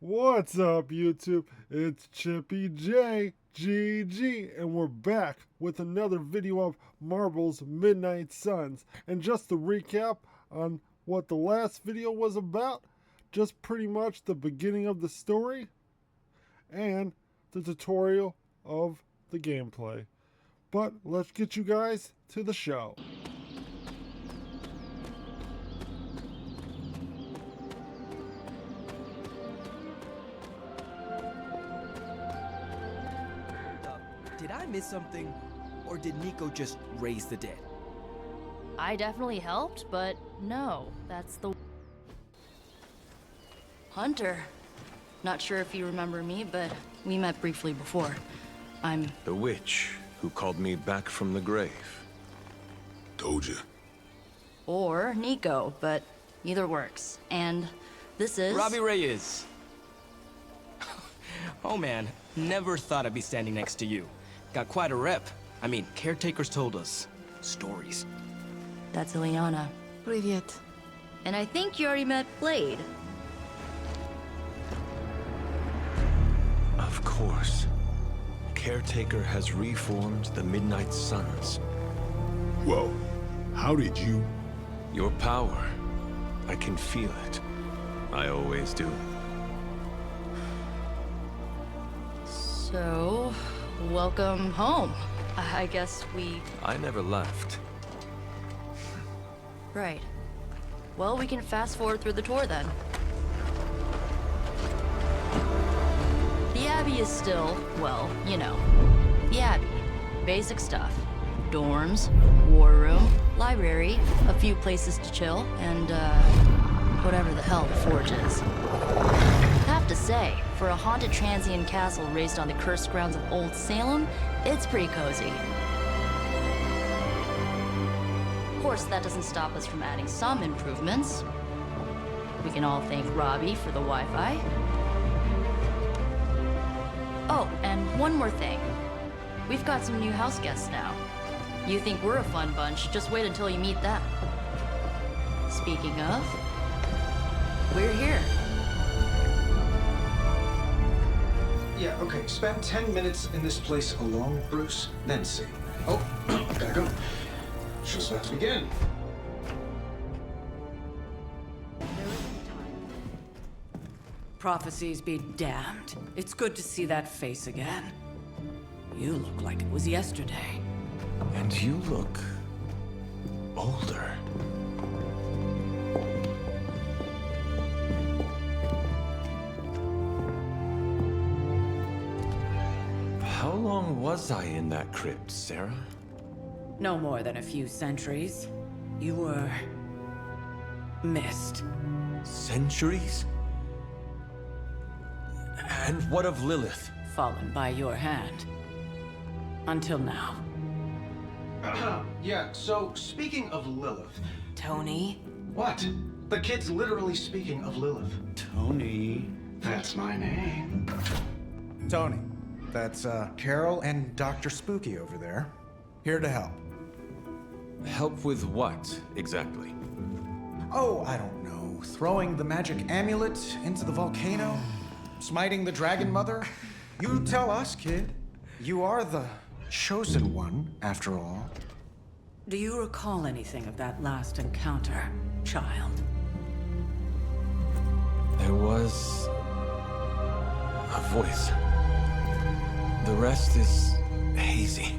What's up, YouTube? It's Chippy J, GG, and we're back with another video of Marvel's Midnight Suns. And just to recap on what the last video was about, just pretty much the beginning of the story and the tutorial of the gameplay. But let's get you guys to the show. Did I miss something? Or did Nico just raise the dead? I definitely helped, but no, that's the... Hunter. Not sure if you remember me, but we met briefly before. I'm... The witch who called me back from the grave. Told you. Or Nico, but either works. And this is... Robbie Reyes. Oh man, never thought I'd be standing next to you. Got quite a rep. I mean, caretakers told us stories. That's Ileana. Привет. And I think you already met Blade. Of course. Caretaker has reformed the Midnight Suns. Whoa. How did you? Your power. I can feel it. I always do. So, welcome home. I guess we... I never left. Right. Well, we can fast forward through the tour then. The Abbey is still, well, you know, the Abbey. Basic stuff. Dorms, war room, library, a few places to chill, and, whatever the hell the Forge is. Have to say, for a haunted transient castle raised on the cursed grounds of Old Salem, it's pretty cozy. Of course, that doesn't stop us from adding some improvements. We can all thank Robbie for the Wi-Fi. Oh, and one more thing. We've got some new house guests now. You think we're a fun bunch, just wait until you meet them. Speaking of, we're here. Yeah, okay. Spend 10 minutes in this place alone, Bruce, then see. Oh, gotta go. Show's about to begin. Prophecies be damned. It's good to see that face again. You look like it was yesterday. And you look... older. How long was I in that crypt, Sarah? No more than a few centuries. You were... missed. Centuries? And what of Lilith? Fallen by your hand. Until now. Yeah, so speaking of Lilith. Tony? What? The kid's literally speaking of Lilith. Tony. That's my name. Tony. That's Carol and Dr. Spooky over there. Here to help. Help with what, exactly? Oh, I don't know. Throwing the magic amulet into the volcano? Smiting the Dragon Mother? You tell us, kid. You are the chosen one, after all. Do you recall anything of that last encounter, child? There was... a voice. The rest is hazy.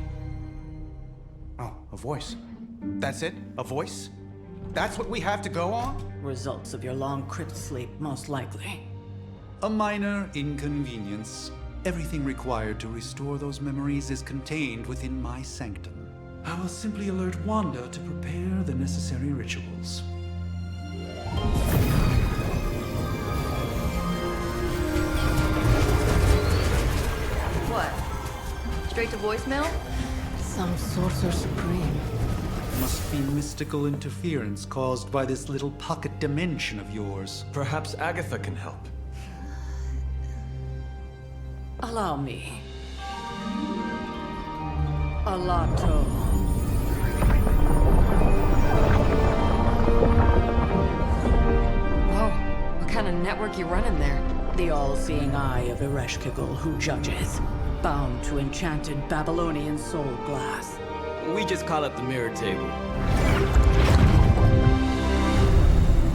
Oh, a voice. That's it? A voice? That's what we have to go on? Results of your long crypt sleep, most likely. A minor inconvenience. Everything required to restore those memories is contained within my sanctum. I will simply alert Wanda to prepare the necessary rituals. What? Straight to voicemail? Some sorcerer supreme. Must be mystical interference caused by this little pocket dimension of yours. Perhaps Agatha can help. Allow me. Alato. Whoa, what kind of network you running there? The all-seeing eye of Ereshkigal who judges, bound to enchanted Babylonian soul glass. We just call it the mirror table.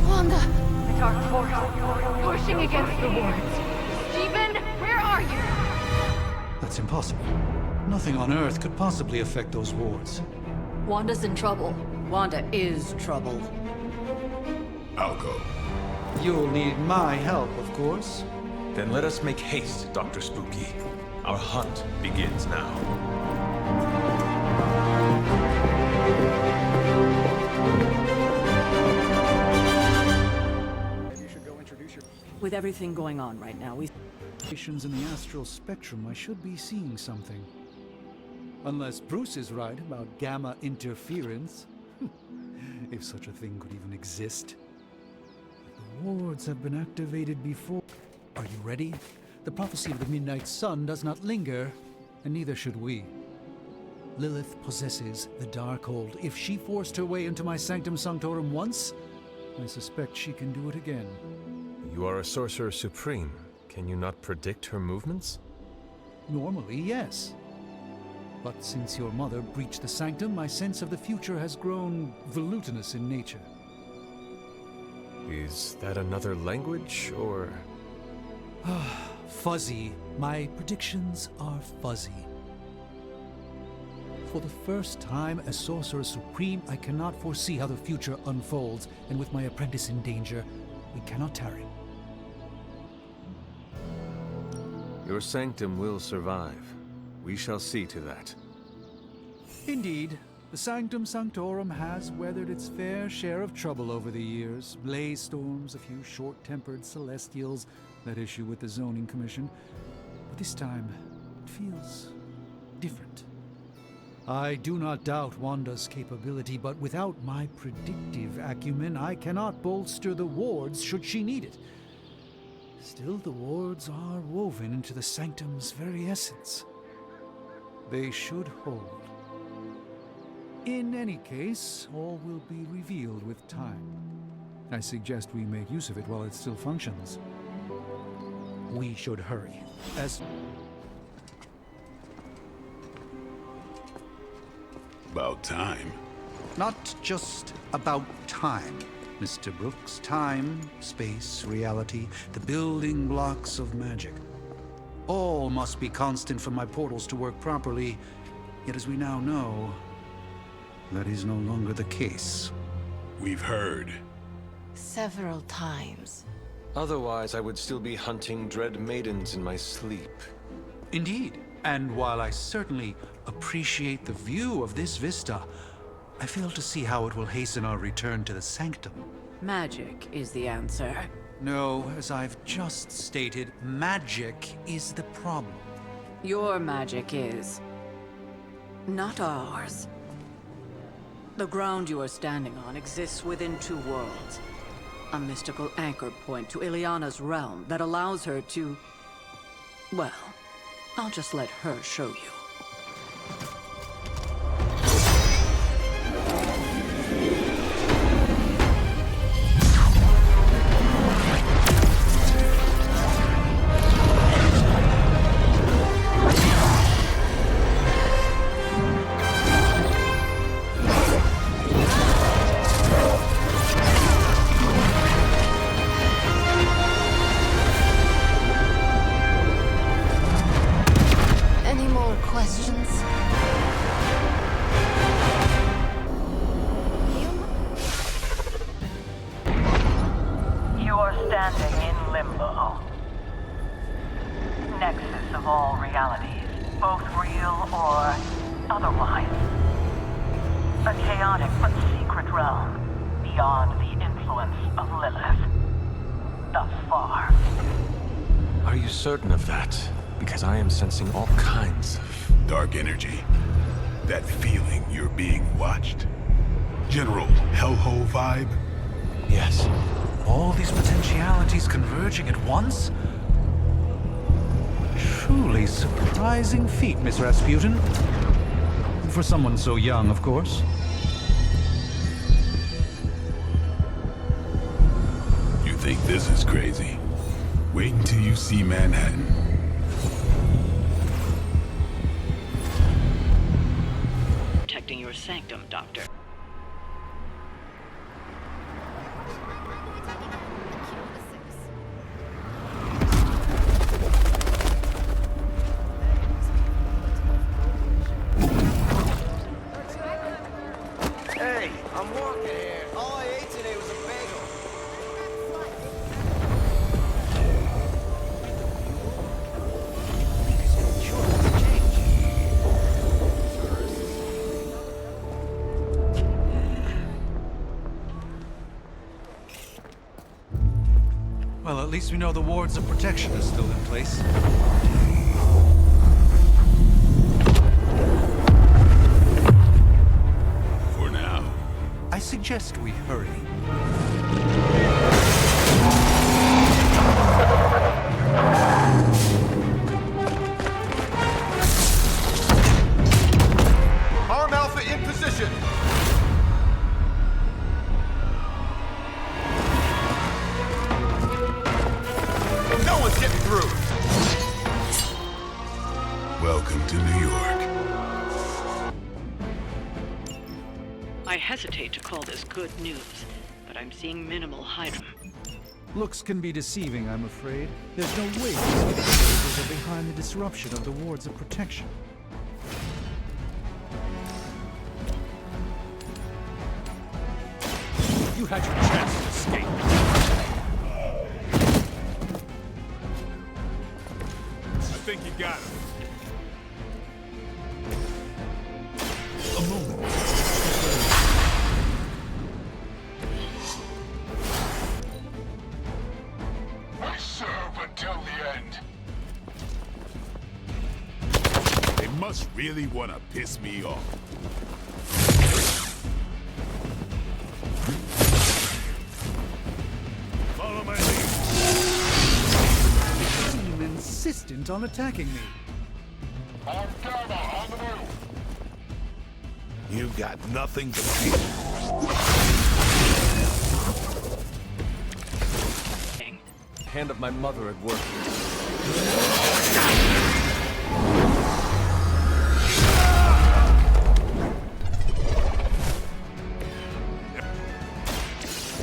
Wanda! The dark force, pushing against the wards. Stephen, where are you? That's impossible. Nothing on Earth could possibly affect those wards. Wanda's in trouble. Wanda is troubled. I'll go. You'll need my help, of course. Then let us make haste, Dr. Spooky. Our hunt begins now. With everything going on right now, we... In the astral spectrum, I should be seeing something. Unless Bruce is right about gamma interference. If such a thing could even exist. The wards have been activated before. Are you ready? The prophecy of the Midnight Sun does not linger, and neither should we. Lilith possesses the Darkhold. If she forced her way into my Sanctum Sanctorum once, I suspect she can do it again. You are a Sorcerer Supreme. Can you not predict her movements? Normally, yes. But since your mother breached the Sanctum, my sense of the future has grown volutinous in nature. Is that another language, or...? Fuzzy. My predictions are fuzzy. For the first time as Sorcerer Supreme, I cannot foresee how the future unfolds, and with my apprentice in danger, we cannot tarry. Your Sanctum will survive. We shall see to that. Indeed. The Sanctum Sanctorum has weathered its fair share of trouble over the years. Blaze storms, a few short-tempered celestials that issue with the Zoning Commission. But this time, it feels different. I do not doubt Wanda's capability, but without my predictive acumen, I cannot bolster the wards should she need it. Still, the wards are woven into the Sanctum's very essence. They should hold. In any case, all will be revealed with time. I suggest we make use of it while it still functions. We should hurry, as... About time. Not just about time, Mr. Brooks. Time, space, reality, the building blocks of magic. All must be constant for my portals to work properly, yet as we now know, that is no longer the case. We've heard. Several times. Otherwise, I would still be hunting dread maidens in my sleep. Indeed. And while I certainly appreciate the view of this vista, I fail to see how it will hasten our return to the Sanctum. Magic is the answer. No, as I've just stated, magic is the problem. Your magic is... not ours. The ground you are standing on exists within two worlds. A mystical anchor point to Ileana's realm that allows her to... well, I'll just let her show you. Standing in limbo. Nexus of all realities, both real or otherwise. A chaotic but secret realm, beyond the influence of Lilith. Thus far. Are you certain of that? Because I am sensing all kinds of... dark energy. That feeling you're being watched. General hellhole vibe? Yes. All these potentialities converging at once? Truly surprising feat, Miss Rasputin. For someone so young, of course. You think this is crazy? Wait until you see Manhattan. Protecting your sanctum, Doctor. Hey, I'm walking here. All I ate today was a bagel. Well, at least we know the wards of protection are still in place. For now. I suggest we hurry. Arm Alpha in position. No one's getting through. Welcome to New York. I hesitate to call this good news, but I'm seeing minimal Hydra. Looks can be deceiving, I'm afraid. There's no way these individuals are behind the disruption of the wards of protection. You had your chance to escape. I think you got him. A moment. We serve until the end. They must really want to piss me off. Follow my lead. They seem insistent on attacking me. On Gamma, on the move. You've got nothing to fear. Hand of my mother at work.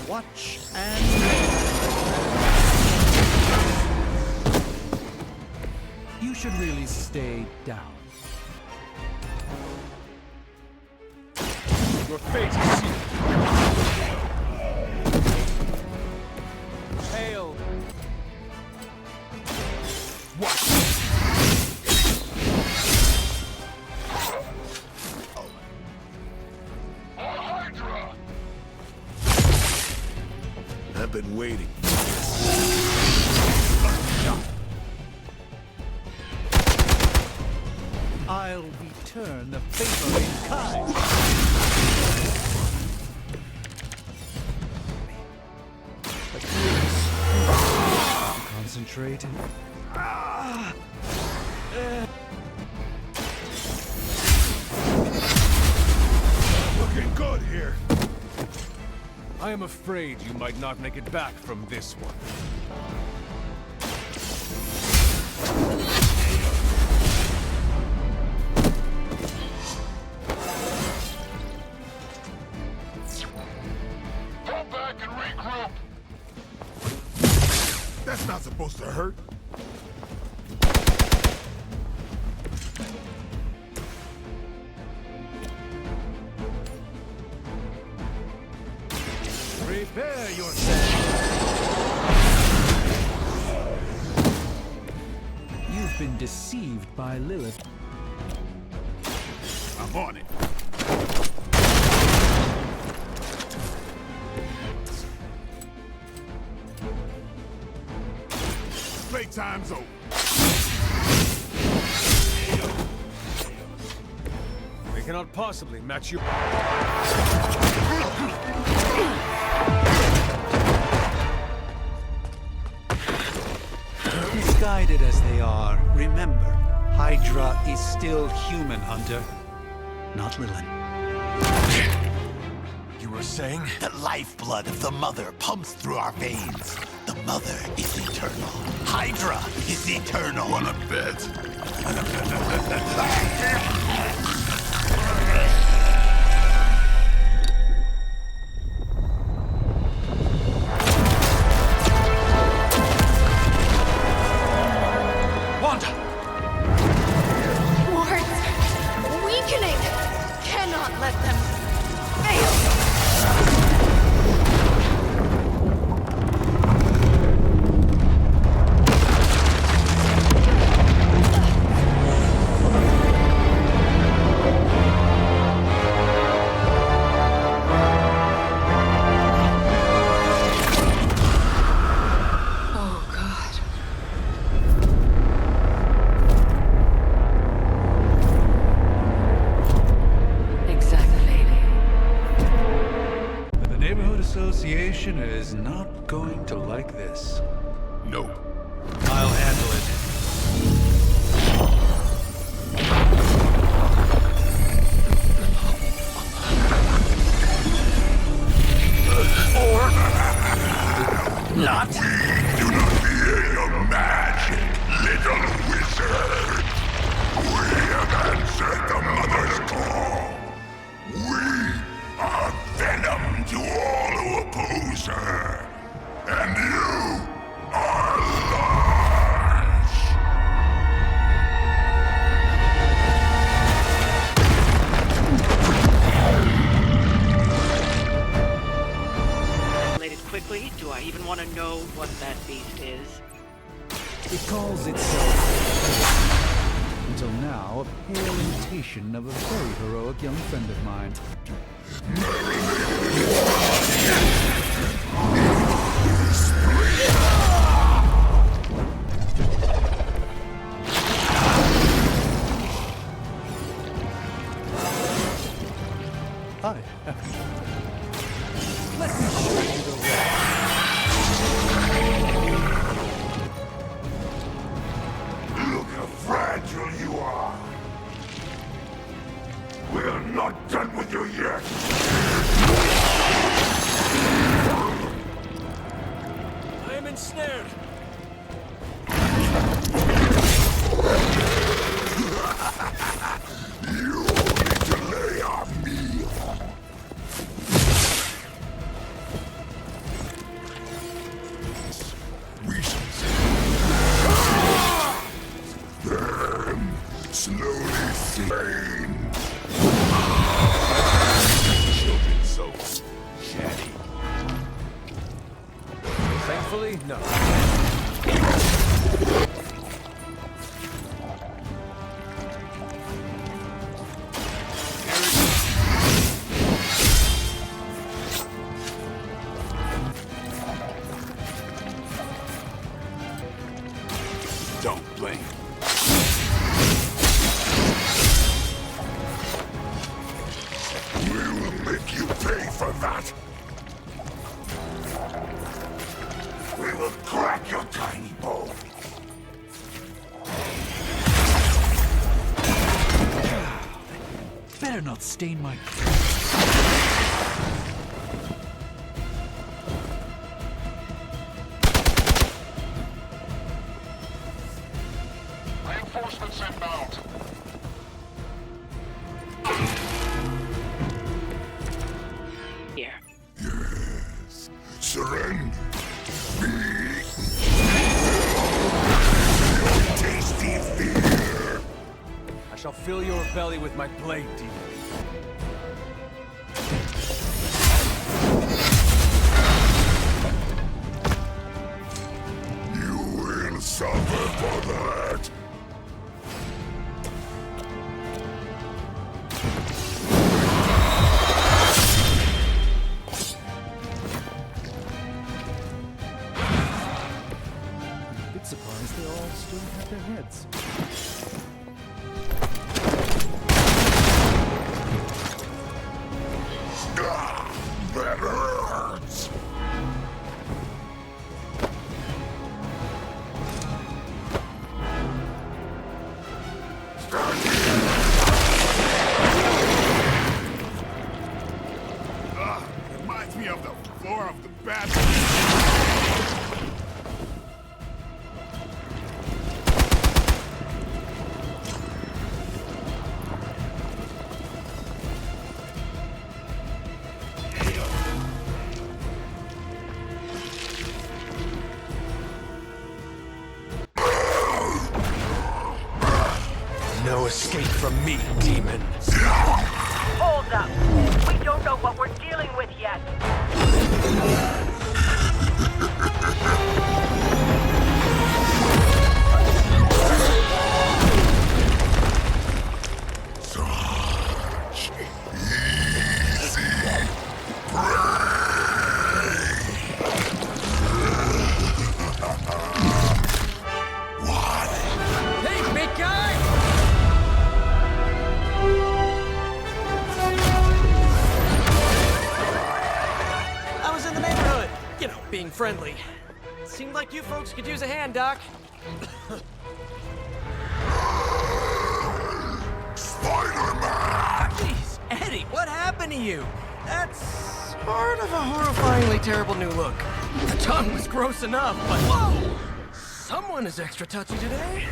Watch and wait. You should really stay down. Your fate is sealed. Hail. What? Hydra! I've been waiting. I'll return the favor in kind. But please, concentrate and... Looking good here. I am afraid you might not make it back from this one. Go back and regroup. That's not supposed to hurt. Prepare yourself. You've been deceived by Lilith. I'm on it. Playtime's over. They cannot possibly match you. Misguided as they are, remember, Hydra is still human, Hunter. Not Lilith. You were saying? The lifeblood of the Mother pumps through our veins. The Mother is eternal. Hydra is eternal. Wanna bet? Wanda! Wards! Weakening! Cannot let them fail! Oh, God. Exactly. The neighborhood association is not going to like this. No. I'll handle it. Not. We do not fear your magic, little wizard. We have answered the Mother's call. We are venom to all who oppose her. And you are lost. Related quickly, do I even want to know what that beast is? It calls itself, until now, a pale imitation of a very heroic young friend of mine. Hi. Let me show you the way. Look how fragile you are. We are not done with you yet. I am ensnared. You need to lay on me. We shall see. Them slowly slain. Children so chatty. Thankfully, no. Don't blink. We will make you pay for that. We will crack your tiny bones. Better not stain my... Reinforcements inbound. Here. Yes. Surrender. Be your tasty fear. I shall fill your belly with my blade, demon. You will suffer for that. A bit surprised they all still have their heads. That hurts. Reminds me of the floor of the bathroom. no escape from me, demon. Hold up. We don't know what we're dealing with yet. Such easy prey. What? Hey, big guy! I was in the neighborhood. You know, being friendly. Seemed like you folks could use a hand, Doc. Spider-Man! Jeez, Eddie, what happened to you? That's sort of a horrifyingly terrible new look. The tongue was gross enough, but whoa! Someone is extra touchy today.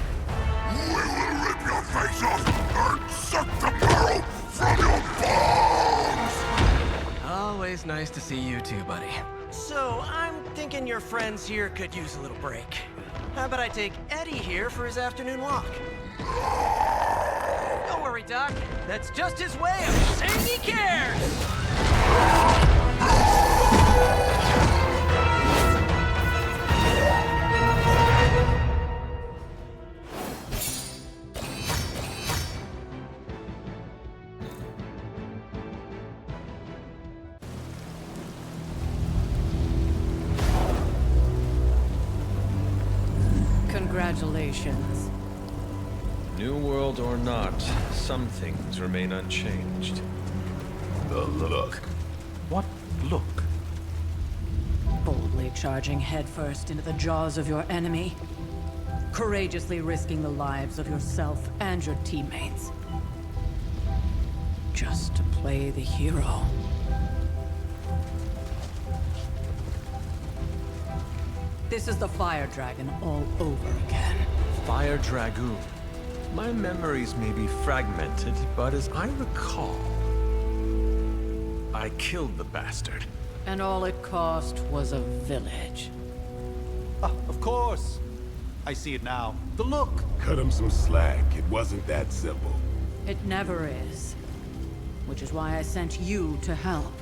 We will rip your face off and suck the marrow from your bones! Always nice to see you too, buddy. So, I'm thinking your friends here could use a little break. How about I take Eddie here for his afternoon walk? Don't worry, Doc. That's just his way of saying he cares! Congratulations. New world or not, some things remain unchanged. The look. What look? Boldly charging headfirst into the jaws of your enemy. Courageously risking the lives of yourself and your teammates. Just to play the hero. This is the Fire Dragon all over again. Fire Dragoon. My memories may be fragmented, but as I recall, I killed the bastard. And all it cost was a village. Ah, of course. I see it now. The look. Cut him some slack. It wasn't that simple. It never is. Which is why I sent you to help.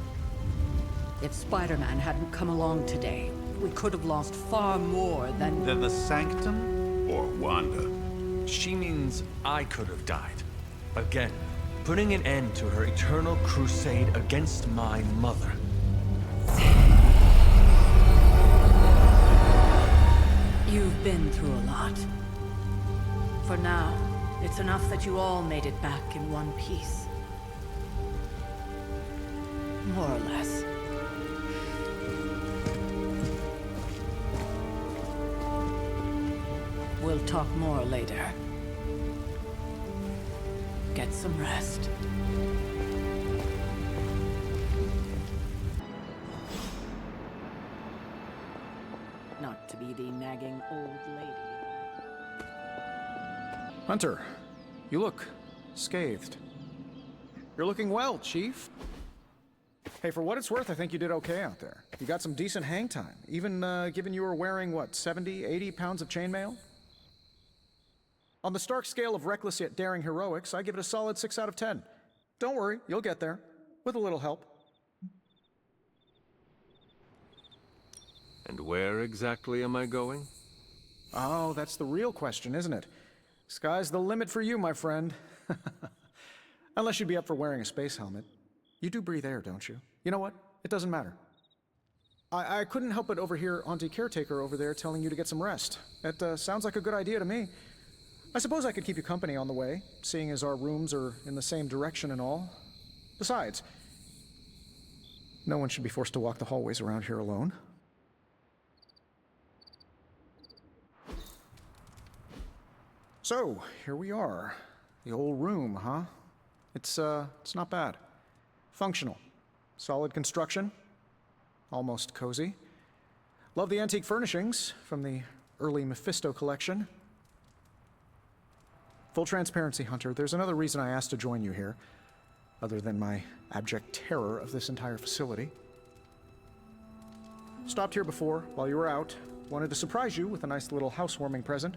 If Spider-Man hadn't come along today, we could have lost far more than... Then the Sanctum? Or Wanda. She means I could have died. Again, putting an end to her eternal crusade against my mother. You've been through a lot. For now, it's enough that you all made it back in one piece. More or less. We'll talk more later. Get some rest. Not to be the nagging old lady. Hunter, you look scathed. You're looking well, Chief. Hey, for what it's worth, I think you did okay out there. You got some decent hang time, even given you were wearing, what, 70, 80 pounds of chainmail? On the Stark scale of reckless yet daring heroics, I give it a solid 6 out of 10. Don't worry, you'll get there, with a little help. And where exactly am I going? Oh, that's the real question, isn't it? Sky's the limit for you, my friend. Unless you'd be up for wearing a space helmet. You do breathe air, don't you? You know what? It doesn't matter. I couldn't help but overhear Auntie Caretaker over there telling you to get some rest. That sounds like a good idea to me. I suppose I could keep you company on the way, seeing as our rooms are in the same direction and all. Besides, no one should be forced to walk the hallways around here alone. So, here we are. The old room, huh? It's not bad. Functional. Solid construction. Almost cozy. Love the antique furnishings from the early Mephisto collection. Full transparency, Hunter, there's another reason I asked to join you here, other than my abject terror of this entire facility. Stopped here before, while you were out. Wanted to surprise you with a nice little housewarming present.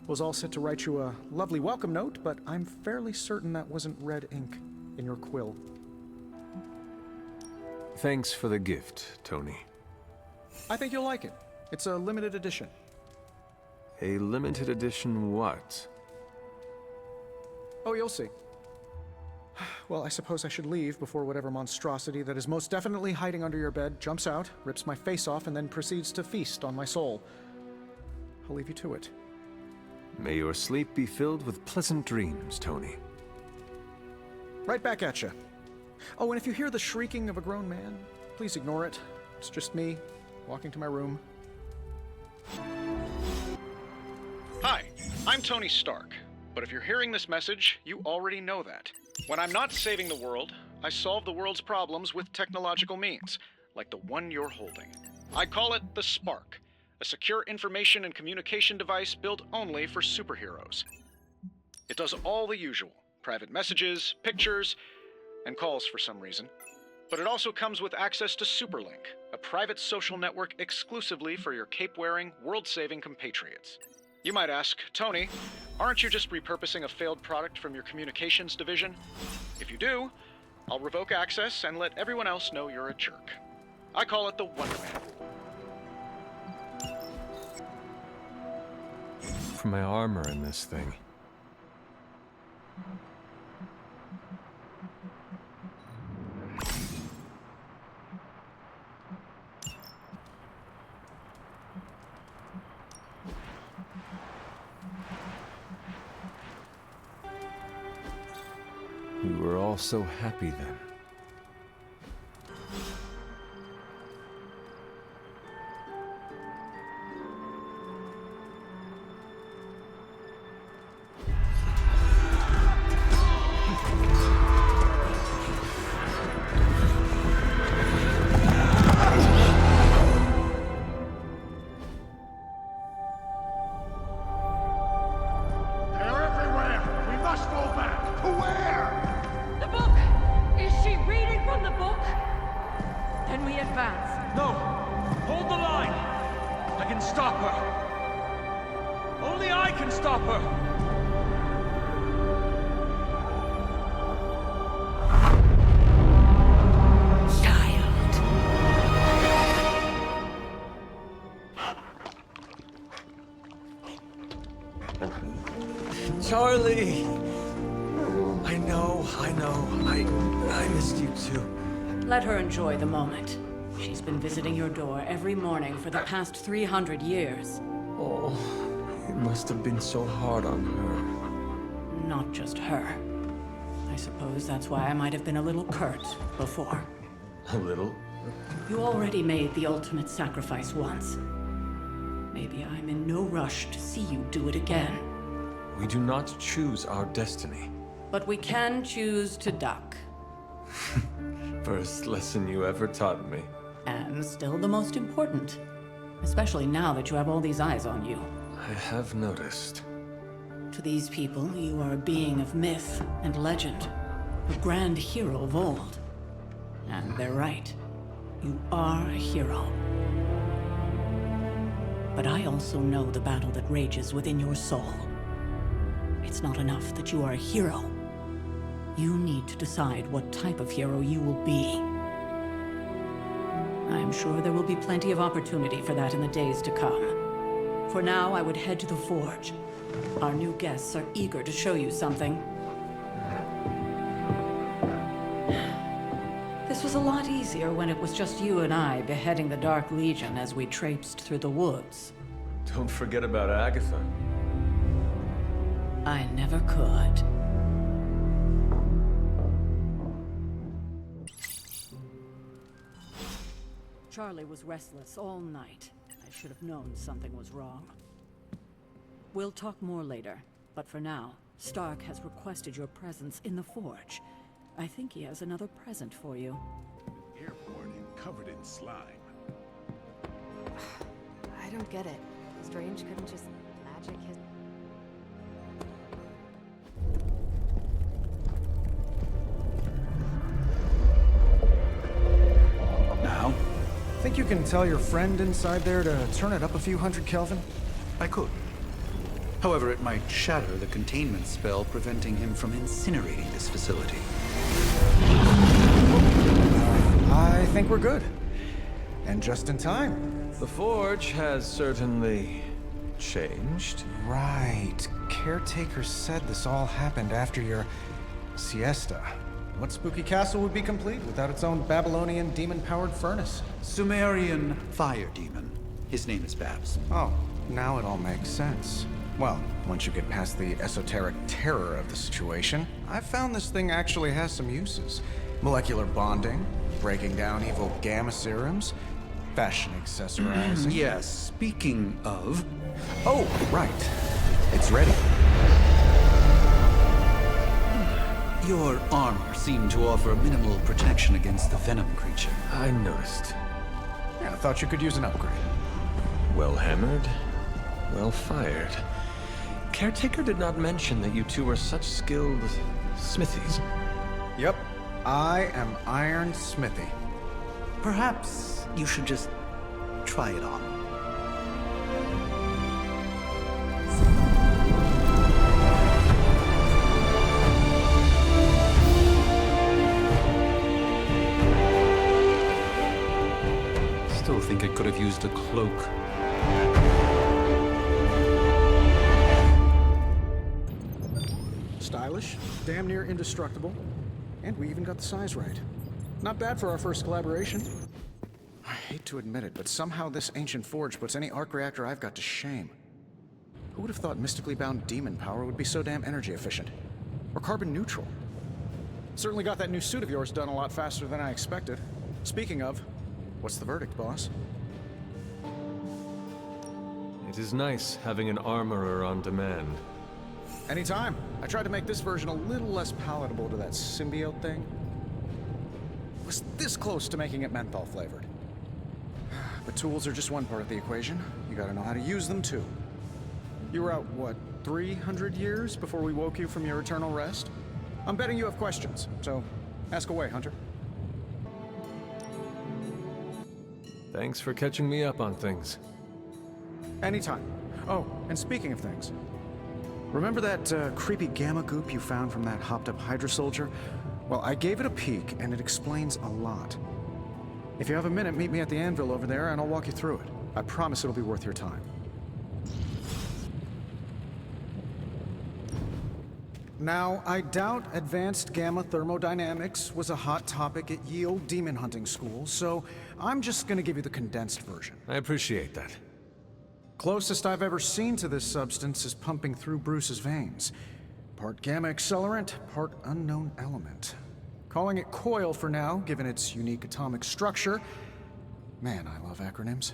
Was all set to write you a lovely welcome note, but I'm fairly certain that wasn't red ink in your quill. Thanks for the gift, Tony. I think you'll like it. It's a limited edition. A limited edition what? Oh, you'll see. Well, I suppose I should leave before whatever monstrosity that is most definitely hiding under your bed jumps out, rips my face off, and then proceeds to feast on my soul. I'll leave you to it. May your sleep be filled with pleasant dreams, Tony. Right back at you. Oh, and if you hear the shrieking of a grown man, please ignore it. It's just me, walking to my room. Hi, I'm Tony Stark. But if you're hearing this message, you already know that. When I'm not saving the world, I solve the world's problems with technological means, like the one you're holding. I call it the Spark, a secure information and communication device built only for superheroes. It does all the usual, private messages, pictures, and calls for some reason. But it also comes with access to Superlink, a private social network exclusively for your cape-wearing, world-saving compatriots. You might ask, Tony, aren't you just repurposing a failed product from your communications division? If you do, I'll revoke access and let everyone else know you're a jerk. I call it the Wonder Man. For my armor in this thing. We were all so happy then. They're everywhere! We must go back! To where? The book! Is she reading from the book? Then we advance. No! Hold the line! I can stop her! Only I can stop her! Charlie! I know. I missed you too. Let her enjoy the moment. She's been visiting your door every morning for the past 300 years. Oh, it must have been so hard on her. Not just her. I suppose that's why I might have been a little curt before. A little? You already made the ultimate sacrifice once. Maybe I'm in no rush to see you do it again. We do not choose our destiny. But we can choose to duck. First lesson you ever taught me. And still the most important. Especially now that you have all these eyes on you. I have noticed. To these people, you are a being of myth and legend. A grand hero of old. And they're right. You are a hero. But I also know the battle that rages within your soul. It's not enough that you are a hero. You need to decide what type of hero you will be. I am sure there will be plenty of opportunity for that in the days to come. For now, I would head to the Forge. Our new guests are eager to show you something. This was a lot easier when it was just you and I beheading the Dark Legion as we traipsed through the woods. Don't forget about Agatha. I never could. Charlie was restless all night. I should have known something was wrong. We'll talk more later, but for now, Stark has requested your presence in the Forge. I think he has another present for you. Airborne and covered in slime. I don't get it. Strange couldn't just magic his... Now? Think you can tell your friend inside there to turn it up a few hundred Kelvin? I could. However, it might shatter the containment spell, preventing him from incinerating this facility. I think we're good. And just in time. The Forge has certainly changed. Right. Caretaker said this all happened after your siesta. What spooky castle would be complete without its own Babylonian demon-powered furnace? Sumerian fire demon. His name is Babs. Oh, now it all makes sense. Well, once you get past the esoteric terror of the situation, I've found this thing actually has some uses. Molecular bonding, breaking down evil gamma serums, fashion accessorizing. Yes, speaking of... Oh, right. It's ready. Your armor seemed to offer minimal protection against the Venom creature. I noticed. Yeah, I thought you could use an upgrade. Well hammered, well fired. Caretaker did not mention that you two were such skilled smithies. Yep, I am Iron Smithy. Perhaps you should just try it on. Still think it could have used a cloak. Stylish, damn near indestructible, and we even got the size right. Not bad for our first collaboration. I hate to admit it, but somehow this ancient forge puts any arc reactor I've got to shame. Who would have thought mystically bound demon power would be so damn energy efficient? Or carbon neutral? Certainly got that new suit of yours done a lot faster than I expected. Speaking of, what's the verdict, boss? It is nice having an armorer on demand. Anytime. I tried to make this version a little less palatable to that symbiote thing. Was this close to making it menthol flavored. But tools are just one part of the equation. You gotta know how to use them too. You were out, what, 300 years before we woke you from your eternal rest? I'm betting you have questions, so ask away, Hunter. Thanks for catching me up on things. Anytime. Oh, and speaking of things, remember that creepy gamma goop you found from that hopped-up Hydra soldier? Well, I gave it a peek, and it explains a lot. If you have a minute, meet me at the anvil over there, and I'll walk you through it. I promise it'll be worth your time. Now, I doubt advanced gamma thermodynamics was a hot topic at ye old demon hunting school, so I'm just gonna give you the condensed version. I appreciate that. Closest I've ever seen to this substance is pumping through Bruce's veins. Part gamma accelerant, part unknown element. Calling it coil for now, given its unique atomic structure. Man, I love acronyms.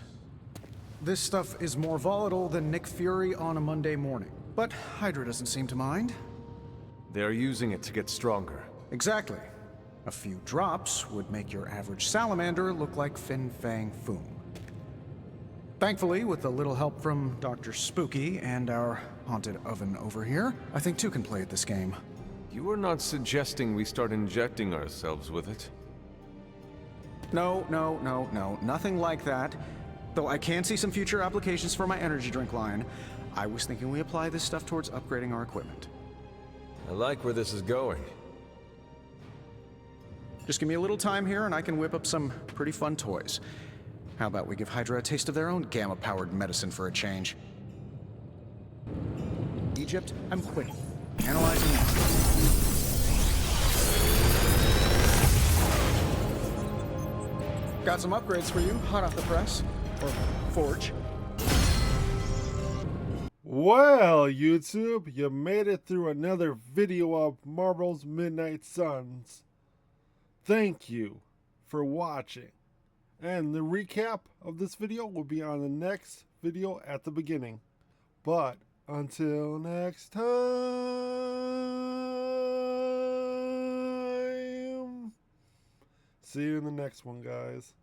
This stuff is more volatile than Nick Fury on a Monday morning. But Hydra doesn't seem to mind. They're using it to get stronger. Exactly. A few drops would make your average salamander look like Fin Fang Foom. Thankfully, with a little help from Dr. Spooky and our haunted oven over here, I think two can play at this game. You are not suggesting we start injecting ourselves with it? No, nothing like that. Though I can see some future applications for my energy drink line. I was thinking we apply this stuff towards upgrading our equipment. I like where this is going. Just give me a little time here and I can whip up some pretty fun toys. How about we give Hydra a taste of their own gamma-powered medicine for a change? Egypt, I'm quitting. Analyzing now. Got some upgrades for you, hot off the press. Or forge. Well, YouTube, you made it through another video of Marvel's Midnight Suns. Thank you for watching. And the recap of this video will be on the next video at the beginning. But until next time, see you in the next one, guys.